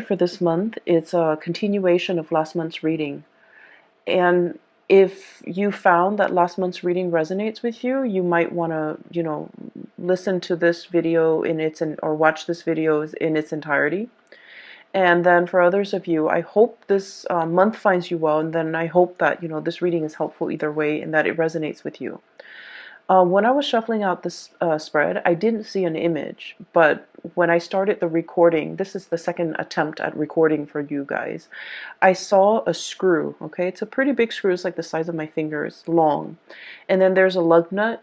For this month, it's a continuation of last month's reading. And if you found that last month's reading resonates with you, you might want to, listen to this video or watch this video in its entirety. And then for others of you, I hope this month finds you well, and then I hope that, this reading is helpful either way and that it resonates with you. When I was shuffling out this spread, I didn't see an image, but when I started the recording, this is the second attempt at recording for you guys, I saw a screw, okay? It's a pretty big screw, it's like the size of my fingers, long. And then there's a lug nut,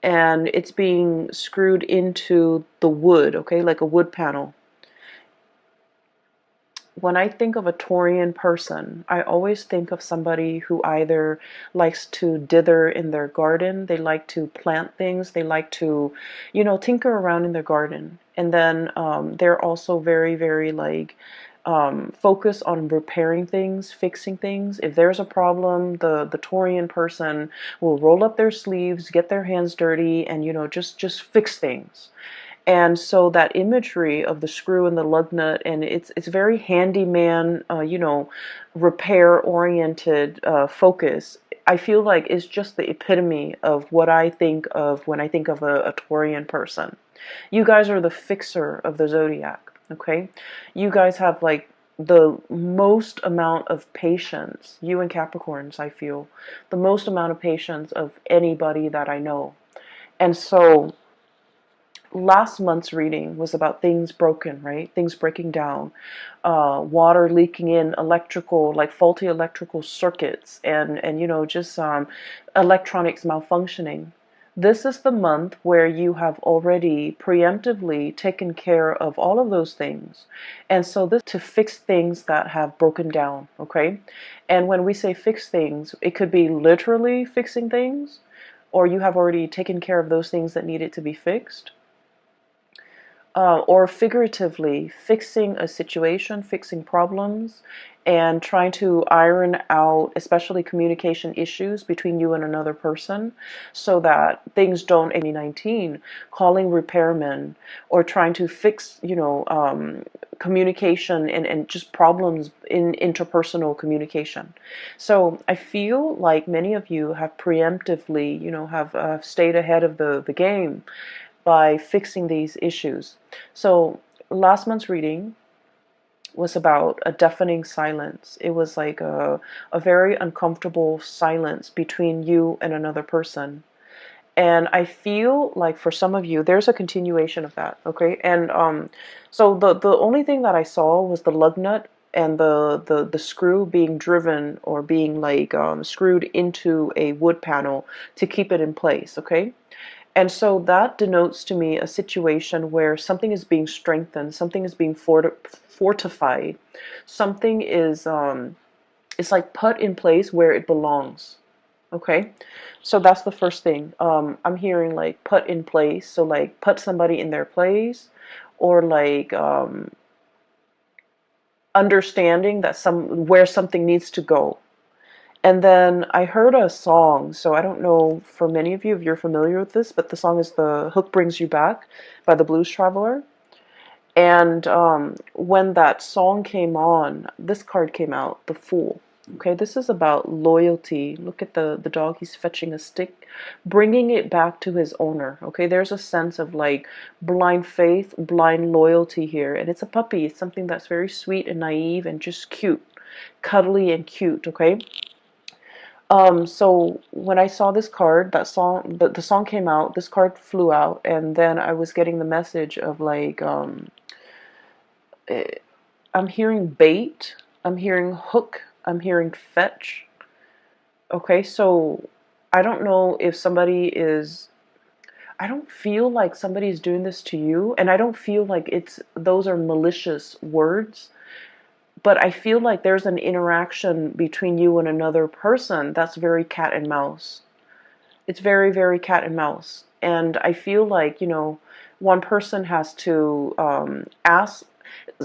and it's being screwed into the wood, okay? Like a wood panel. When I think of a Taurian person, I always think of somebody who either likes to dither in their garden, they like to plant things, they like to, tinker around in their garden. And then they're also very, very focused on repairing things, fixing things. If there's a problem, the Taurian person will roll up their sleeves, get their hands dirty, and just fix things. And so that imagery of the screw and the lug nut, and it's very handyman, repair-oriented focus, I feel like is just the epitome of what I think of when I think of a Taurian person. You guys are the fixer of the zodiac, okay? You guys have like the most amount of patience, you and Capricorns, I feel, the most amount of patience of anybody that I know. And so last month's reading was about things broken, right? Things breaking down, water leaking in, faulty electrical circuits, and just electronics malfunctioning. This is the month where you have already preemptively taken care of all of those things. And so this to fix things that have broken down, okay? And when we say fix things, it could be literally fixing things, or you have already taken care of those things that needed to be fixed. Or figuratively fixing a situation, fixing problems, and trying to iron out especially communication issues between you and another person so that things don't 19, calling repairmen or trying to fix, communication and just problems in interpersonal communication. So I feel like many of you have preemptively, have stayed ahead of the game by fixing these issues. So last month's reading was about a deafening silence. It was like a very uncomfortable silence between you and another person. And I feel like for some of you, there's a continuation of that, okay? And so the only thing that I saw was the lug nut and the screw being driven or being screwed into a wood panel to keep it in place, okay? And so that denotes to me a situation where something is being strengthened, something is being fortified, something is it's like put in place where it belongs. Okay, so that's the first thing. I'm hearing like put in place, so like put somebody in their place, or understanding that where something needs to go. And then I heard a song, so I don't know for many of you if you're familiar with this, but the song is The Hook Brings You Back by the Blues Traveler. And when that song came on, this card came out, the Fool. Okay, this is about loyalty. Look at the dog, he's fetching a stick, bringing it back to his owner. Okay, there's a sense of like blind faith, blind loyalty here. And it's a puppy, it's something that's very sweet and naive and just cute, cuddly and cute, okay? So when I saw this card, the song came out, this card flew out, and then I was getting the message of I'm hearing bait, I'm hearing hook, I'm hearing fetch. Okay, so I don't know if I don't feel like somebody's doing this to you, and I don't feel like those are malicious words. But I feel like there's an interaction between you and another person that's very cat and mouse. It's very, very cat and mouse. And I feel like, one person has to ask.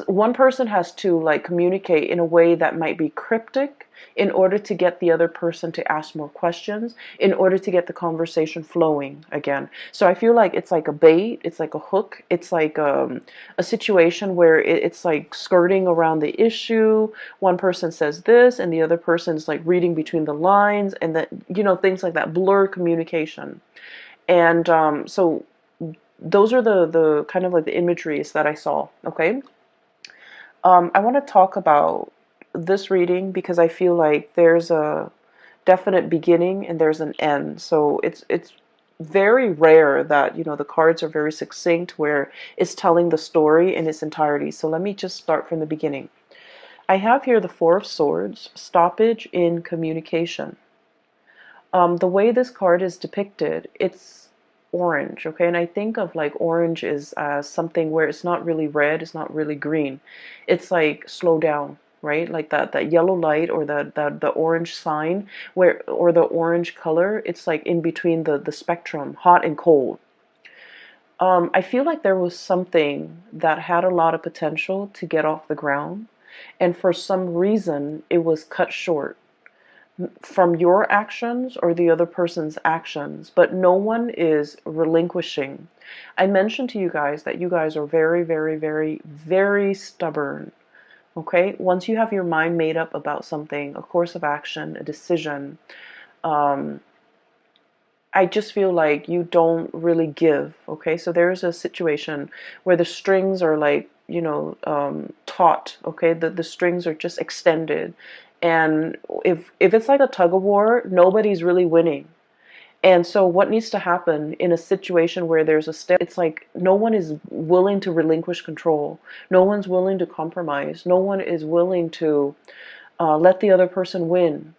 One person has to like communicate in a way that might be cryptic in order to get the other person to ask more questions, in order to get the conversation flowing again. So I feel like it's like a bait, it's like a hook, it's like a situation where it's like skirting around the issue. One person says this and the other person's like reading between the lines, and that, you know, things like that, blur communication. And so those are the kind of like the imageries that I saw. Okay. I want to talk about this reading because I feel like there's a definite beginning and there's an end. So it's very rare that, you know, the cards are very succinct where it's telling the story in its entirety. So let me just start from the beginning. I have here the Four of Swords, stoppage in communication. The way this card is depicted, it's orange, okay? And I think of like orange is something where it's not really red, it's not really green. It's like slow down, right? Like that yellow light, or the orange sign, where, or the orange color, it's like in between the spectrum, hot and cold. I feel like there was something that had a lot of potential to get off the ground, and for some reason it was cut short from your actions or the other person's actions, but no one is relinquishing. I mentioned to you guys that you guys are very, very, very, very stubborn. Okay? Once you have your mind made up about something, a course of action, a decision, um, I just feel like you don't really give. Okay? So there's a situation where the strings are like, you know, taut. Okay? The strings are just extended. And if it's like a tug of war, nobody's really winning. And so what needs to happen in a situation where there's a step, it's like no one is willing to relinquish control. No one's willing to compromise. No one is willing to let the other person win.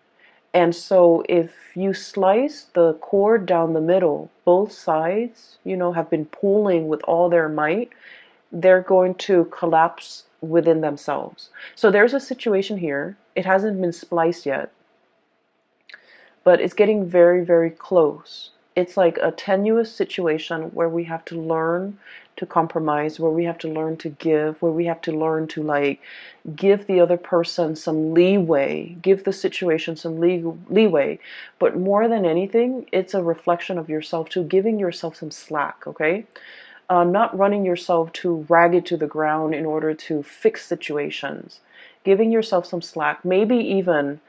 And so if you slice the cord down the middle, both sides, you know, have been pulling with all their might, they're going to collapse within themselves. So there's a situation here. It hasn't been spliced yet, but it's getting very, very close. It's like a tenuous situation where we have to learn to compromise, where we have to learn to give, where we have to learn to like give the other person some leeway, give the situation some leeway. But more than anything, it's a reflection of yourself too, giving yourself some slack, okay? Not running yourself too ragged to the ground in order to fix situations. Giving yourself some slack, maybe even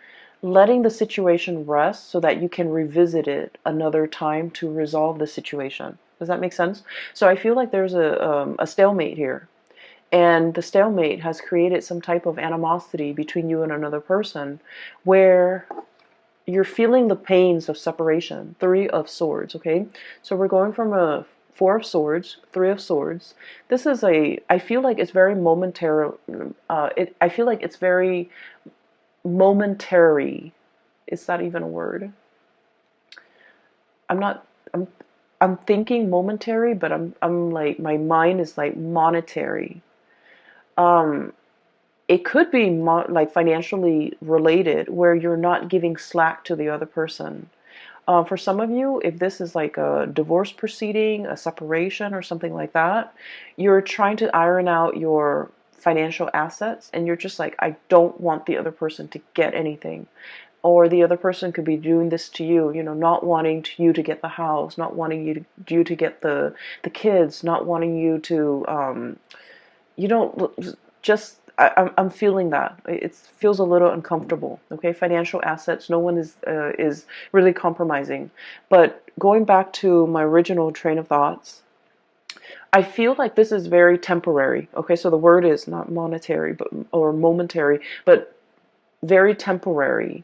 letting the situation rest so that you can revisit it another time to resolve the situation. Does that make sense? So I feel like there's a stalemate here. And the stalemate has created some type of animosity between you and another person where you're feeling the pains of separation. Three of Swords, okay? So we're going from a Four of Swords, Three of Swords. This is I feel like it's very momentary. I feel like it's very momentary. Is that even a word? I'm not. I'm thinking momentary, but I'm like my mind is like monetary. Um, it could be like financially related, where you're not giving slack to the other person. For some of you, if this is like a divorce proceeding, a separation, or something like that, you're trying to iron out your financial assets, and you're just like, I don't want the other person to get anything. Or the other person could be doing this to you, you know, not wanting you to get the house, not wanting you to get the kids, not wanting you to, you know, just I'm feeling that it feels a little uncomfortable. Okay, financial assets. No one is really compromising. But going back to my original train of thoughts, I feel like this is very temporary. Okay, so the word is not monetary, but or momentary, but very temporary.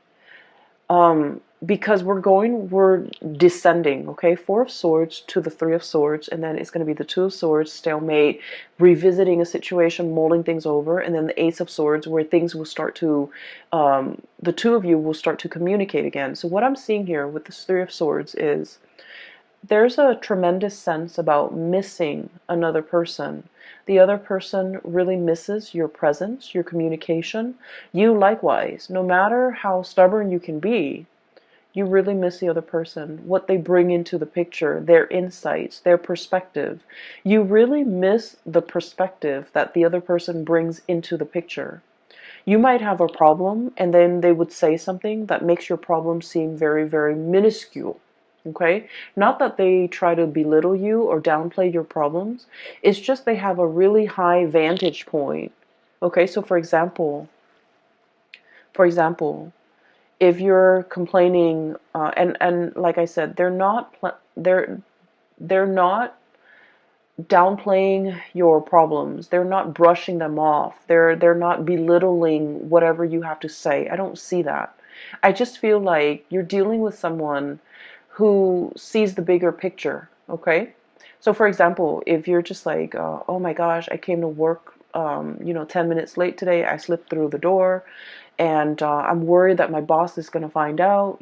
Because we're descending, okay? Four of Swords to the Three of Swords, and then it's going to be the Two of Swords, stalemate, revisiting a situation, mulling things over, and then the Ace of Swords, where things will start to, the two of you will start to communicate again. So what I'm seeing here with this Three of Swords is there's a tremendous sense about missing another person. The other person really misses your presence, your communication. You likewise, no matter how stubborn you can be, You really miss the other person, what they bring into the picture, their insights, their perspective. You really miss the perspective that the other person brings into the picture. You might have a problem, and then they would say something that makes your problem seem very, very minuscule. Okay? Not that they try to belittle you or downplay your problems. It's just they have a really high vantage point. Okay, so for example, if you're complaining, and like I said, they're not downplaying your problems. They're not brushing them off. They're not belittling whatever you have to say. I don't see that. I just feel like you're dealing with someone who sees the bigger picture, okay? So for example, if you're just like, oh my gosh, I came to work 10 minutes late today. I slipped through the door, and I'm worried that my boss is going to find out,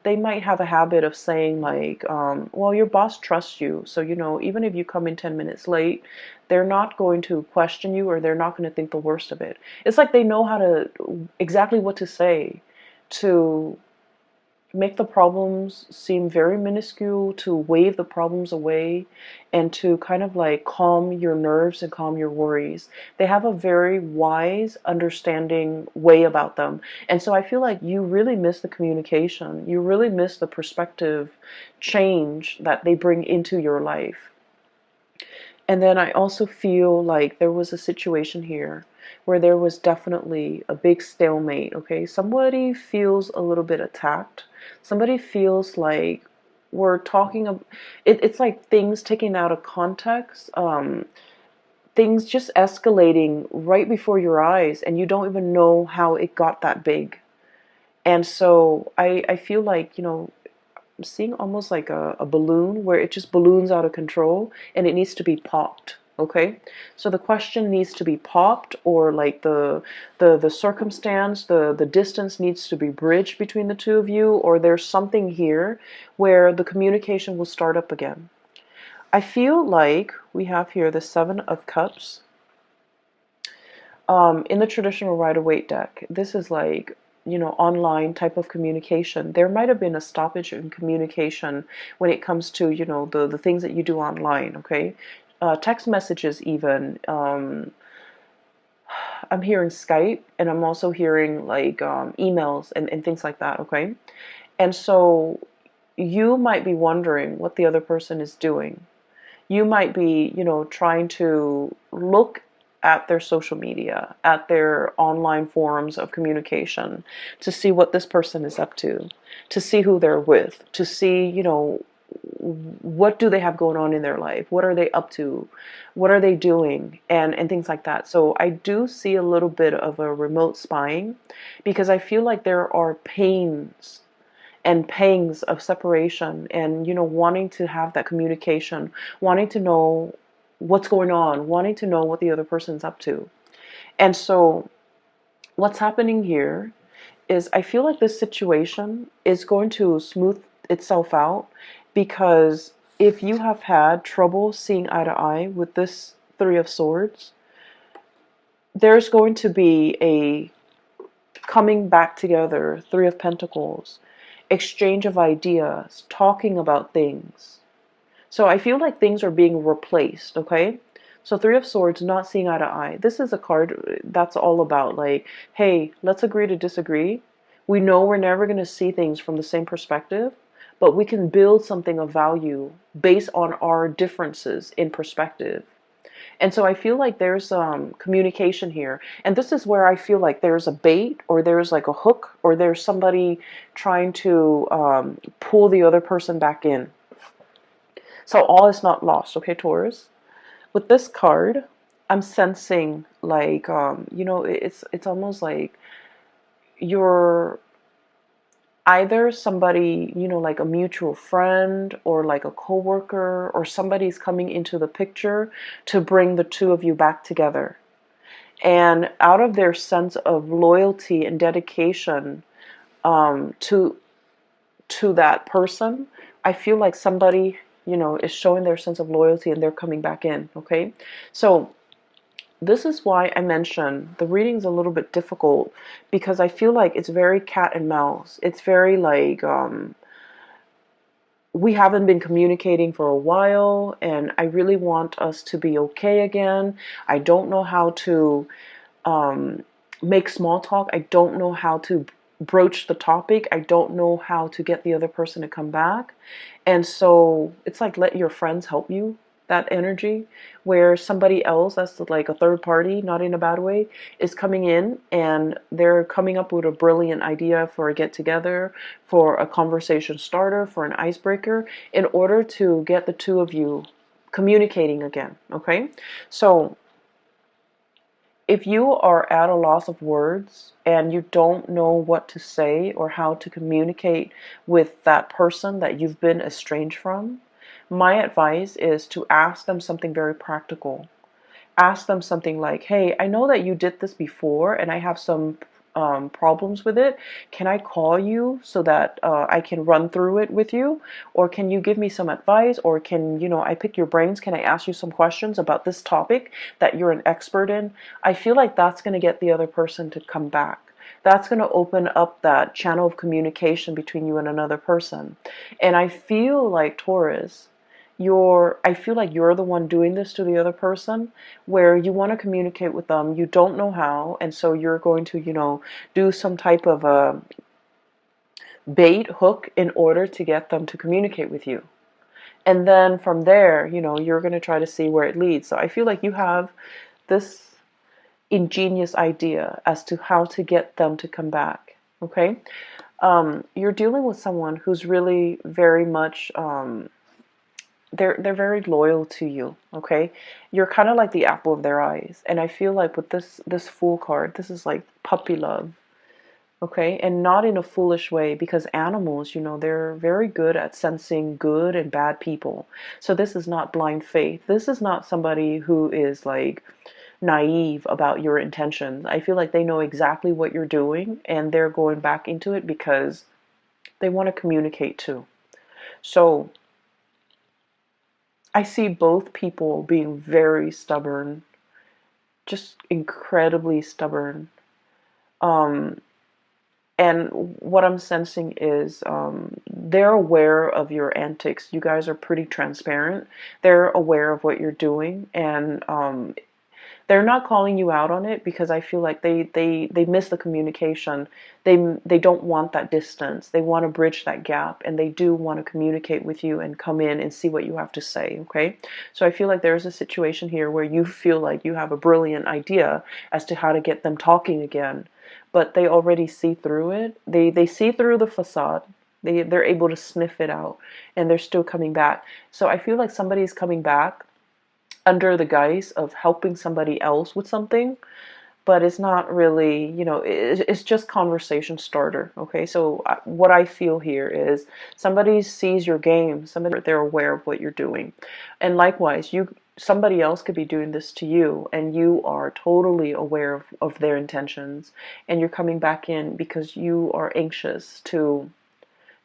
they might have a habit of saying like, well, your boss trusts you. So, even if you come in 10 minutes late, they're not going to question you, or they're not going to think the worst of it. It's like they know exactly what to say to make the problems seem very minuscule, to wave the problems away, and to kind of like calm your nerves and calm your worries. They have a very wise, understanding way about them. And so I feel like you really miss the communication. You really miss the perspective change that they bring into your life. And then I also feel like there was a situation here where there was definitely a big stalemate, okay? Somebody feels a little bit attacked. Somebody feels like we're talking about it's like things taken out of context, things just escalating right before your eyes, and you don't even know how it got that big. And so I feel like, I'm seeing almost like a balloon where it just balloons out of control and it needs to be popped. Okay, so the question needs to be popped, or like the circumstance, the distance needs to be bridged between the two of you, or there's something here where the communication will start up again. I feel like we have here the Seven of Cups. In the traditional Rider-Waite deck, this is like, online type of communication. There might have been a stoppage in communication when it comes to, the things that you do online, okay? Text messages even. I'm hearing Skype, and I'm also hearing like emails and things like that, okay? And so you might be wondering what the other person is doing. You might be, trying to look at their social media, at their online forums of communication, to see what this person is up to see who they're with, to see, what do they have going on in their life? What are they up to? What are they doing? And things like that. So I do see a little bit of a remote spying, because I feel like there are pains and pangs of separation, and wanting to have that communication, wanting to know what's going on, wanting to know what the other person's up to. And so what's happening here is I feel like this situation is going to smooth itself out, because if you have had trouble seeing eye to eye with this Three of Swords, there's going to be a coming back together, Three of Pentacles, exchange of ideas, talking about things. So I feel like things are being replaced, okay? So Three of Swords, not seeing eye to eye. This is a card that's all about like, hey, let's agree to disagree. We know we're never going to see things from the same perspective, but we can build something of value based on our differences in perspective. And so I feel like there's communication here. And this is where I feel like there's a bait, or there's like a hook, or there's somebody trying to pull the other person back in. So all is not lost, okay, Taurus? With this card, I'm sensing like, it's almost like you're either somebody, like a mutual friend, or like a coworker, or somebody's coming into the picture to bring the two of you back together. And out of their sense of loyalty and dedication to that person, I feel like somebody, is showing their sense of loyalty, and they're coming back in, okay? So This is why I mentioned the reading's a little bit difficult, because I feel like it's very cat and mouse. It's very like, we haven't been communicating for a while, and I really want us to be okay again. I don't know how to make small talk. I don't know how to broach the topic. I don't know how to get the other person to come back. And so it's like, let your friends help you. That energy where somebody else, that's like a third party, not in a bad way, is coming in and they're coming up with a brilliant idea for a get together, for a conversation starter, for an icebreaker, in order to get the two of you communicating again. Okay, so if you are at a loss of words and you don't know what to say or how to communicate with that person that you've been estranged from, my advice is to ask them something very practical. Ask them something like, hey, I know that you did this before and I have some problems with it. Can I call you so that I can run through it with you? Or can you give me some advice? Or can, I pick your brains? Can I ask you some questions about this topic that you're an expert in? I feel like that's going to get the other person to come back. That's going to open up that channel of communication between you and another person. And I feel like, Taurus, I feel like you're the one doing this to the other person, where you want to communicate with them, you don't know how, and so you're going to, do some type of a bait hook in order to get them to communicate with you. And then from there, you're going to try to see where it leads. So I feel like you have this ingenious idea as to how to get them to come back. Okay? You're dealing with someone who's really very much they're very loyal to you. Okay, you're kind of like the apple of their eyes, and I feel like with this Fool card, this is like puppy love. Okay, and not in a foolish way, because animals, they're very good at sensing good and bad people. So this is not blind faith. This is not somebody who is like naive about your intentions. I feel like they know exactly what you're doing and they're going back into it because they want to communicate too. So I see both people being very stubborn, just incredibly stubborn. Um, and what I'm sensing is they're aware of your antics. You guys are pretty transparent. They're aware of what you're doing, and they're not calling you out on it because I feel like they miss the communication. They don't want that distance. They want to bridge that gap, and they do want to communicate with you and come in and see what you have to say. Okay, so I feel like there's a situation here where you feel like you have a brilliant idea as to how to get them talking again, but they already see through it. They see through the facade. They're able to sniff it out, and they're still coming back. So I feel like somebody's coming back under the guise of helping somebody else with something, but it's not really, it's just conversation starter. Okay, so what I feel here is somebody sees your game, somebody, they're aware of what you're doing, and likewise, somebody else could be doing this to you, and you are totally aware of their intentions, and you're coming back in because you are anxious to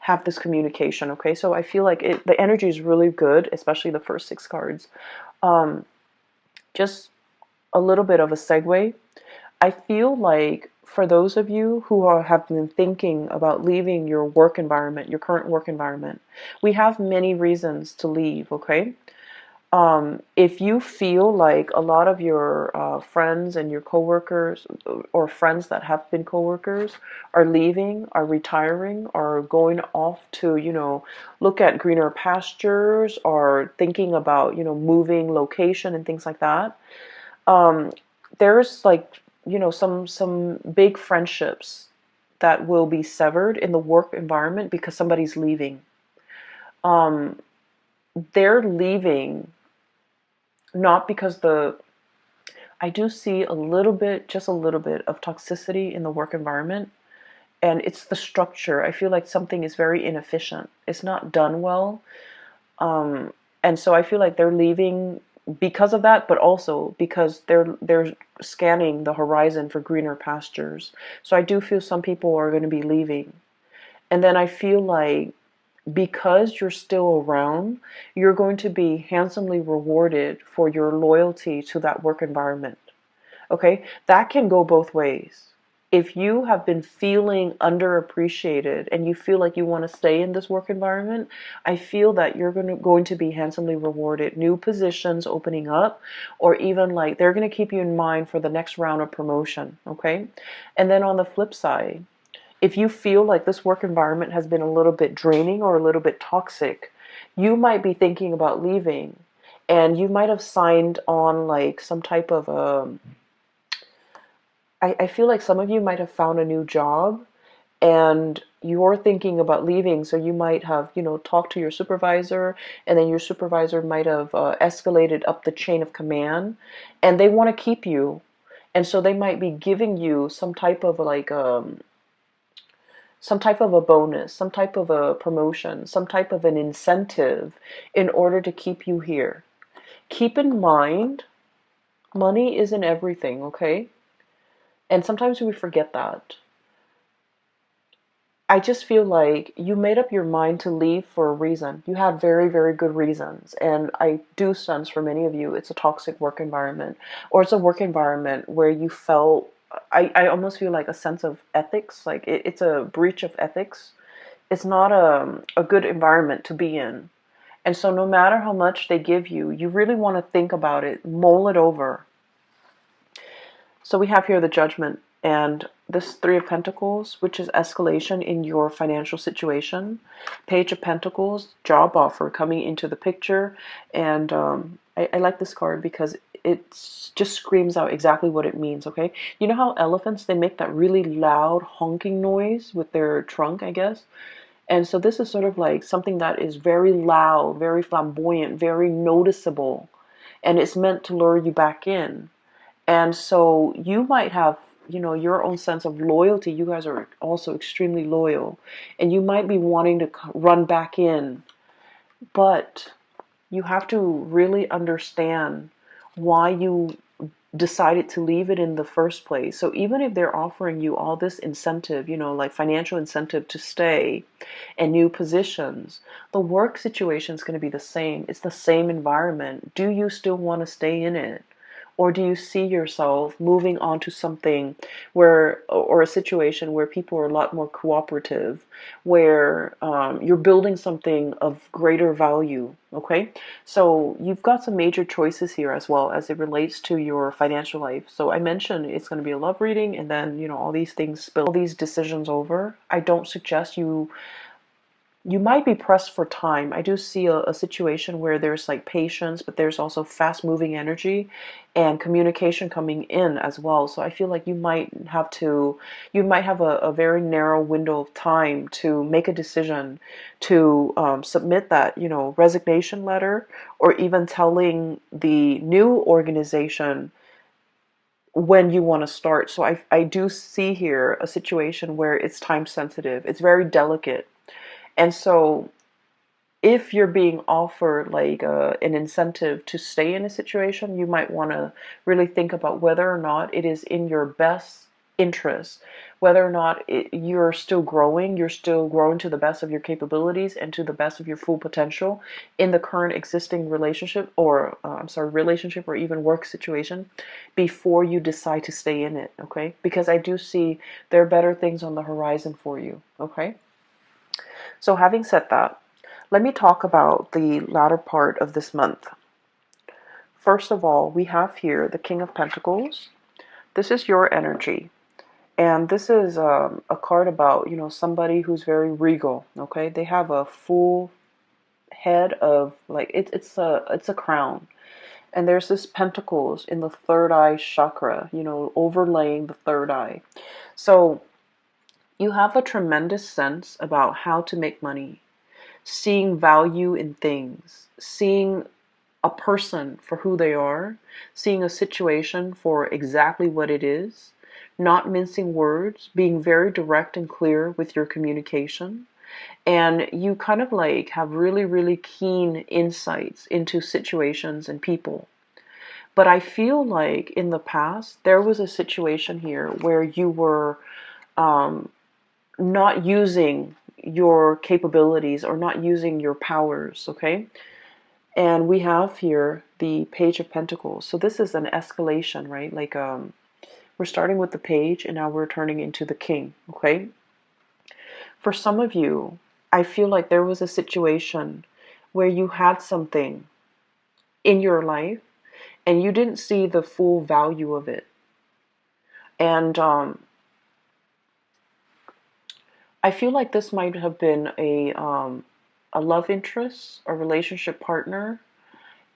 have this communication. Okay, so I feel like the energy is really good, especially the first 6 cards. Um, just a little bit of a segue. I feel like for those of you who have been thinking about leaving your work environment, your current work environment, we have many reasons to leave, okay? If you feel like a lot of your friends and your coworkers, or friends that have been coworkers, are leaving, are retiring, are going off to, look at greener pastures, or thinking about, moving location and things like that, there's like, some big friendships that will be severed in the work environment because somebody's leaving. They're leaving not because I do see a little bit, just a little bit of toxicity in the work environment, and it's the structure. I feel like something is very inefficient. It's not done well. And so I feel like they're leaving because of that, but also because they're scanning the horizon for greener pastures. So I do feel some people are going to be leaving. And then I feel like because you're still around, you're going to be handsomely rewarded for your loyalty to that work environment. Okay, that can go both ways. If you have been feeling underappreciated and you feel like you want to stay in this work environment, I feel that you're going to be handsomely rewarded. New positions opening up, or even like they're going to keep you in mind for the next round of promotion. Okay, and then on the flip side, if you feel like this work environment has been a little bit draining or a little bit toxic, you might be thinking about leaving, and you might have signed on like some type of I feel like some of you might have found a new job and you're thinking about leaving. So you might have, talked to your supervisor, and then your supervisor might have escalated up the chain of command, and they want to keep you. And so they might be giving you some type of a bonus, some type of a promotion, some type of an incentive in order to keep you here. Keep in mind, money isn't everything, okay? And sometimes we forget that. I just feel like you made up your mind to leave for a reason. You had very, very good reasons. And I do sense for many of you, it's a toxic work environment, or it's a work environment where you felt, I almost feel like a sense of ethics, like it's a breach of ethics. It's not a good environment to be in. And so no matter how much they give you, you really want to think about it, mull it over. So we have here the Judgment and this Three of Pentacles, which is escalation in your financial situation. Page of Pentacles, job offer coming into the picture. And I like this card because it just screams out exactly what it means, okay? You know how elephants, they make that really loud honking noise with their trunk, I guess? And so this is sort of like something that is very loud, very flamboyant, very noticeable. And it's meant to lure you back in. And so you might have, your own sense of loyalty. You guys are also extremely loyal. And you might be wanting to run back in. But you have to really understand why you decided to leave it in the first place. So even if they're offering you all this incentive, like financial incentive to stay and new positions, the work situation is going to be the same. It's the same environment. Do you still want to stay in it? Or do you see yourself moving on to something or a situation where people are a lot more cooperative, where you're building something of greater value, okay? So you've got some major choices here as well as it relates to your financial life. So I mentioned it's going to be a love reading, and then, all these things spill, all these decisions over. I don't suggest you might be pressed for time. I do see a situation where there's like patience, but there's also fast moving energy and communication coming in as well. So I feel like you might have a very narrow window of time to make a decision to submit that, resignation letter, or even telling the new organization when you want to start. So I do see here a situation where it's time sensitive. It's very delicate. And so if you're being offered like an incentive to stay in a situation, you might want to really think about whether or not it is in your best interest, whether or not you're still growing to the best of your capabilities and to the best of your full potential in the current existing relationship, or relationship or even work situation, before you decide to stay in it, okay? Because I do see there are better things on the horizon for you, okay? So having said that, let me talk about the latter part of this month. First of all, we have here the King of Pentacles. This is your energy. And this is a card about, somebody who's very regal, okay? They have a full head of, like, it's a crown. And there's this pentacles in the third eye chakra, overlaying the third eye. So you have a tremendous sense about how to make money, seeing value in things, seeing a person for who they are, seeing a situation for exactly what it is, not mincing words, being very direct and clear with your communication. And you kind of like have really, really keen insights into situations and people. But I feel like in the past, there was a situation here where you were not using your capabilities or not using your powers, okay? And we have here the Page of Pentacles. So this is an escalation, right? Like we're starting with the Page and now we're turning into the King, okay? For some of you, I feel like there was a situation where you had something in your life and you didn't see the full value of it. And I feel like this might have been a love interest, a relationship partner,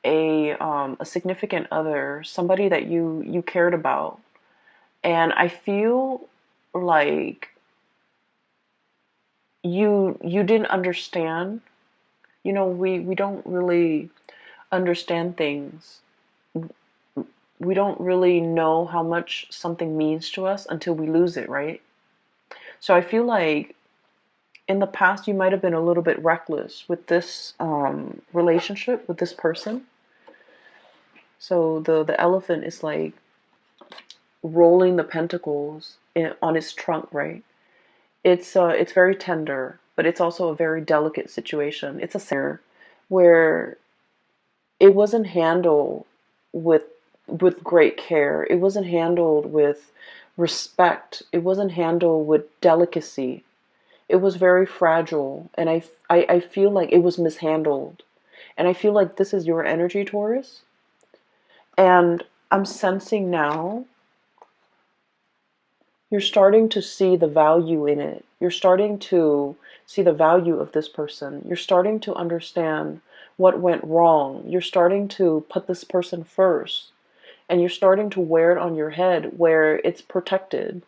a significant other, somebody that you cared about. And I feel like you didn't understand. You know, we don't really understand things. We don't really know how much something means to us until we lose it, right? So I feel like in the past you might have been a little bit reckless with this relationship with this person. So the elephant is like rolling the pentacles on its trunk, right? It's very tender, but it's also a very delicate situation. It's a center where it wasn't handled with great care. It wasn't handled with respect. It wasn't handled with delicacy. It was very fragile, and I feel like it was mishandled. And I feel like this is your energy, Taurus. And I'm sensing now you're starting to see the value in it. You're starting to see the value of this person. You're starting to understand what went wrong. You're starting to put this person first. And you're starting to wear it on your head where it's protected.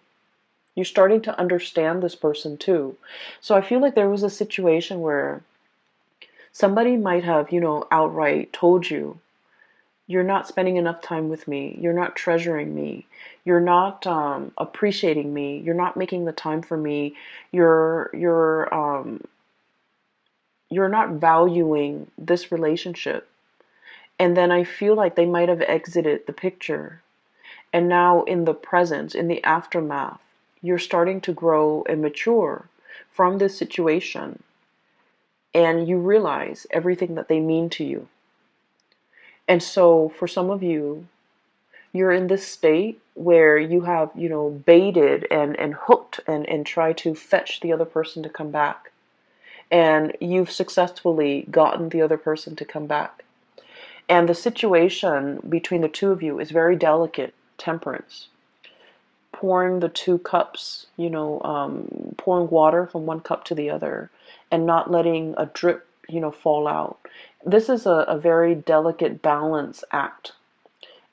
You're starting to understand this person too. So I feel like there was a situation where somebody might have, outright told you, you're not spending enough time with me. You're not treasuring me. You're not appreciating me. You're not making the time for me. You're not valuing this relationship. And then I feel like they might have exited the picture. And now in the present, in the aftermath, you're starting to grow and mature from this situation. And you realize everything that they mean to you. And so for some of you, you're in this state where you have, baited and hooked and tried to fetch the other person to come back. And you've successfully gotten the other person to come back. And the situation between the two of you is very delicate, temperance. Pouring the two cups, pouring water from one cup to the other and not letting a drip, fall out. This is a very delicate balance act.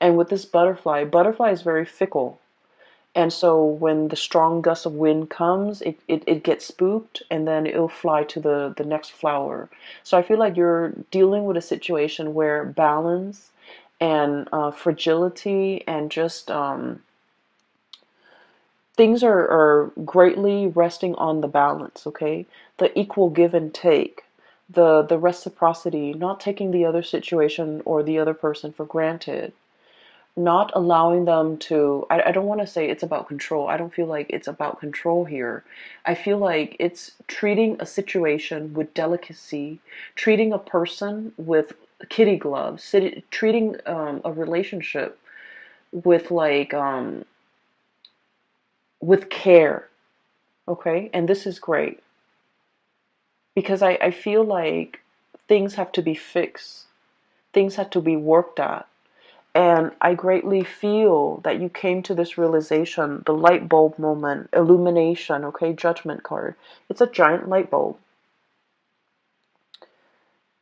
And with this butterfly is very fickle. And so when the strong gust of wind comes, it gets spooked and then it'll fly to the next flower. So I feel like you're dealing with a situation where balance and fragility and just things are greatly resting on the balance, okay? The equal give and take, the reciprocity, not taking the other situation or the other person for granted, not allowing them to, I don't want to say it's about control. I don't feel like it's about control here. I feel like it's treating a situation with delicacy, treating a person with kitty gloves, treating a relationship with with care, okay? And this is great because I feel like things have to be fixed, things have to be worked at. And I greatly feel that you came to this realization, the light bulb moment, illumination, okay, judgment card. It's a giant light bulb.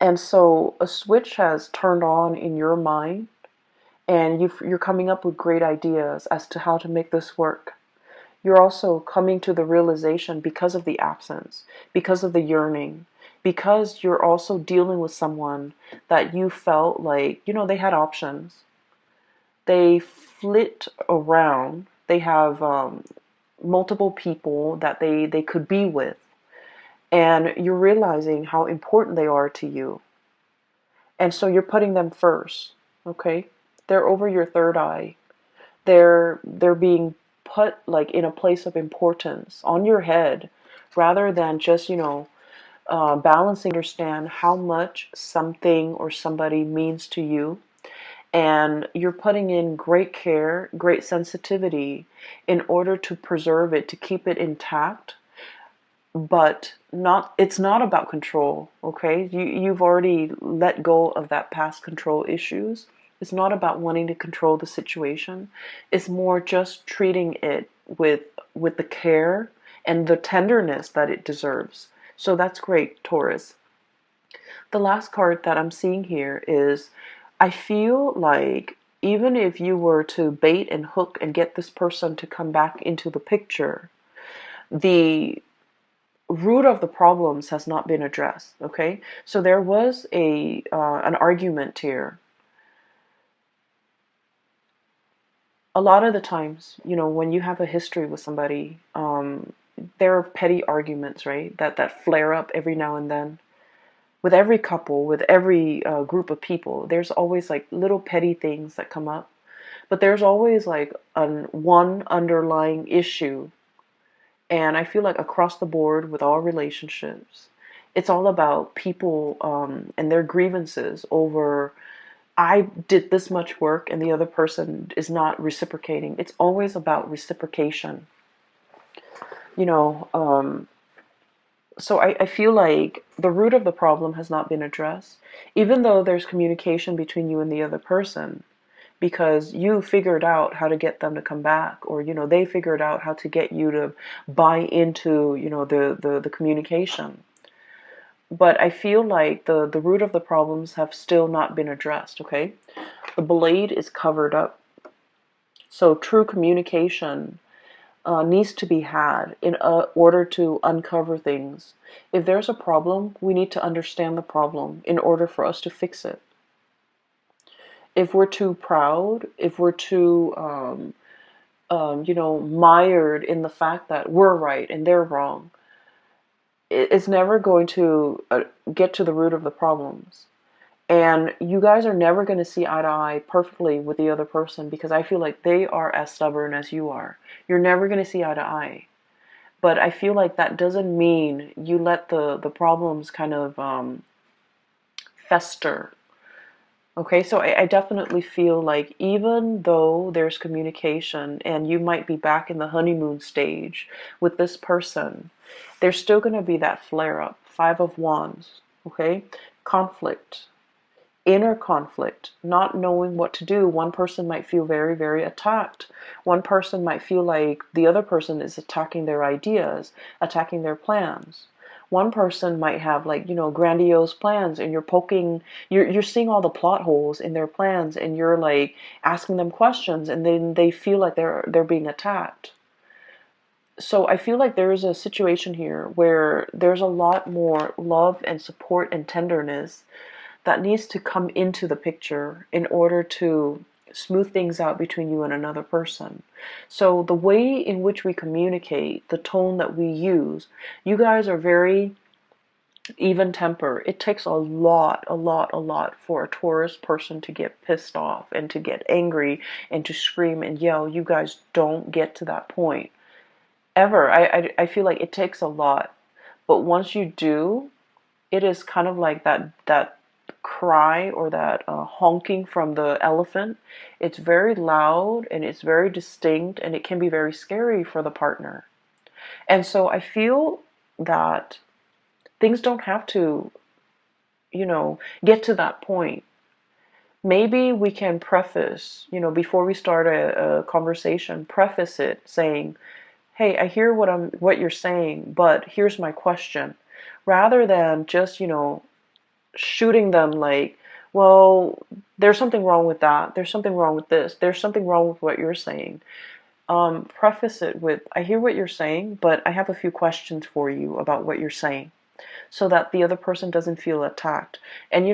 And so a switch has turned on in your mind, and you're coming up with great ideas as to how to make this work. You're also coming to the realization because of the absence, because of the yearning, because you're also dealing with someone that you felt like, they had options. They flit around. They have multiple people that they could be with. And you're realizing how important they are to you. And so you're putting them first, okay? They're over your third eye. They're being put like in a place of importance on your head rather than just, balancing, understand how much something or somebody means to you, and you're putting in great care, great sensitivity in order to preserve it, to keep it intact. But not, it's not about control. Okay, you've already let go of that past control issues. It's not about wanting to control the situation. It's more just treating it with the care and the tenderness that it deserves. So that's great, Taurus. The last card that I'm seeing here is, I feel like even if you were to bait and hook and get this person to come back into the picture, the root of the problems has not been addressed. Okay, so there was a an argument here. A lot of the times, when you have a history with somebody, there are petty arguments, right? That flare up every now and then. With every couple, with every group of people, there's always like little petty things that come up, but there's always like one underlying issue. And I feel like across the board with all relationships, it's all about people and their grievances over, I did this much work and the other person is not reciprocating. It's always about reciprocation. You know, so I feel like the root of the problem has not been addressed, even though there's communication between you and the other person, because you figured out how to get them to come back, or they figured out how to get you to buy into the communication. But I feel like the root of the problems have still not been addressed. Okay, the blade is covered up, so true communication needs to be had in order to uncover things. If there's a problem, we need to understand the problem in order for us to fix it. If we're too proud, if we're too, mired in the fact that we're right and they're wrong, it's never going to get to the root of the problems. And you guys are never going to see eye to eye perfectly with the other person, because I feel like they are as stubborn as you are. You're never going to see eye to eye. But I feel like that doesn't mean you let the problems kind of fester. Okay, so I definitely feel like even though there's communication and you might be back in the honeymoon stage with this person, there's still going to be that flare up. Five of Wands, okay? Conflict, inner conflict, not knowing what to do. One person might feel very, very attacked. One person might feel like the other person is attacking their ideas, attacking their plans. One person might have like, grandiose plans, and you're seeing all the plot holes in their plans, and you're like asking them questions, and then they feel like they're being attacked. So I feel like there is a situation here where there's a lot more love and support and tenderness that needs to come into the picture in order to smooth things out between you and another person. So the way in which we communicate, the tone that we use, you guys are very even temper. It takes a lot for a Taurus person to get pissed off and to get angry and to scream and yell. You guys don't get to that point ever. I feel like it takes a lot. But once you do, it is kind of like that cry, or that honking from the elephant. It's very loud and it's very distinct, and it can be very scary for the partner. And so I feel that things don't have to, get to that point. Maybe we can preface, before we start a conversation, preface it saying, hey, I hear what you're saying, but here's my question. Rather than just, shooting them like, well, there's something wrong with that. There's something wrong with this. There's something wrong with what you're saying. Preface it with, I hear what you're saying, but I have a few questions for you about what you're saying, so that the other person doesn't feel attacked. And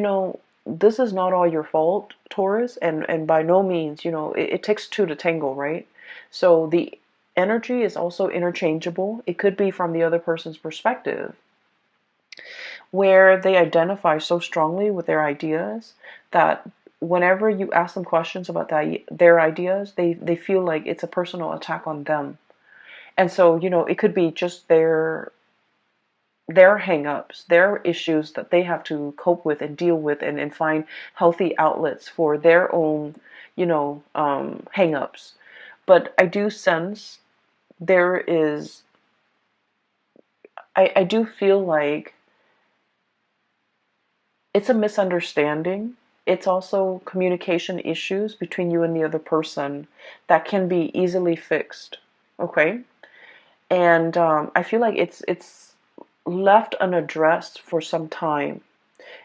this is not all your fault, Taurus, and by no means, it takes two to tango, right? So the energy is also interchangeable. It could be from the other person's perspective, where they identify so strongly with their ideas that whenever you ask them questions about their ideas, they feel like it's a personal attack on them. And so, it could be just their their hang-ups, their issues that they have to cope with and deal with, and find healthy outlets for their own, hang-ups. But I do sense there is, I do feel like it's a misunderstanding. It's also communication issues between you and the other person that can be easily fixed. Okay? And I feel like it's left unaddressed for some time,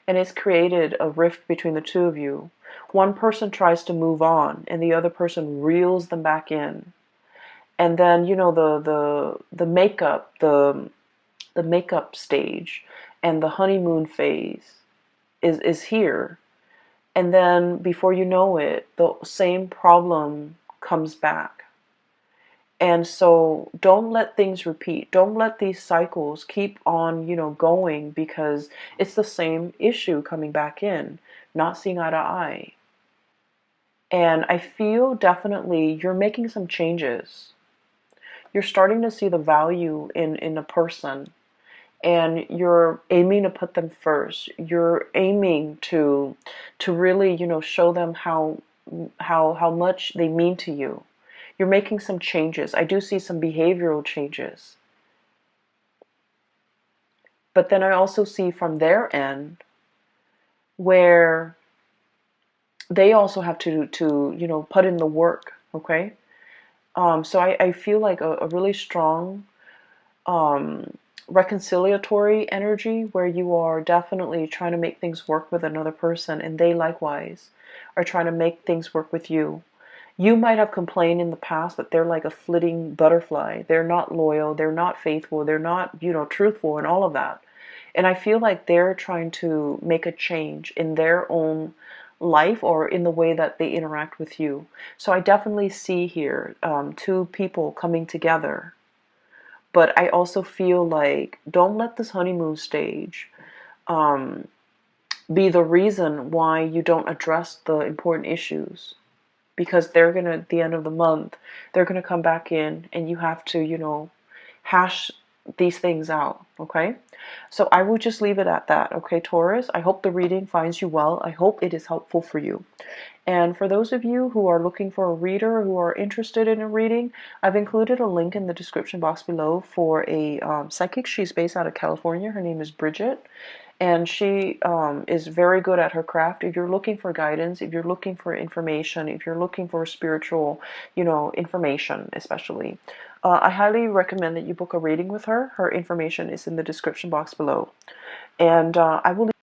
and it's created a rift between the two of you. One person tries to move on, and the other person reels them back in. And then the makeup, the makeup stage, and the honeymoon phase is here. And then before you know it, the same problem comes back. And so don't let things repeat. Don't let these cycles keep on, going, because it's the same issue coming back in, not seeing eye to eye. And I feel definitely you're making some changes. You're starting to see the value in a person, and you're aiming to put them first. You're aiming to really, show them how much they mean to you. You're making some changes. I do see some behavioral changes. But then I also see from their end where they also have to put in the work, okay? So I feel like a really strong reconciliatory energy where you are definitely trying to make things work with another person, and they likewise are trying to make things work with you. You might have complained in the past that they're like a flitting butterfly. They're not loyal, they're not faithful, they're not, truthful, and all of that. And I feel like they're trying to make a change in their own life or in the way that they interact with you. So I definitely see here two people coming together. But I also feel like don't let this honeymoon stage um, be the reason why you don't address the important issues. Because they're going to, at the end of the month, they're going to come back in, and you have to, hash these things out, okay? So I will just leave it at that, okay, Taurus? I hope the reading finds you well. I hope it is helpful for you. And for those of you who are looking for a reader, who are interested in a reading, I've included a link in the description box below for a psychic. She's based out of California. Her name is Bridget. And she is very good at her craft. If you're looking for guidance, if you're looking for information, if you're looking for spiritual, information especially, I highly recommend that you book a reading with her. Her information is in the description box below. And I will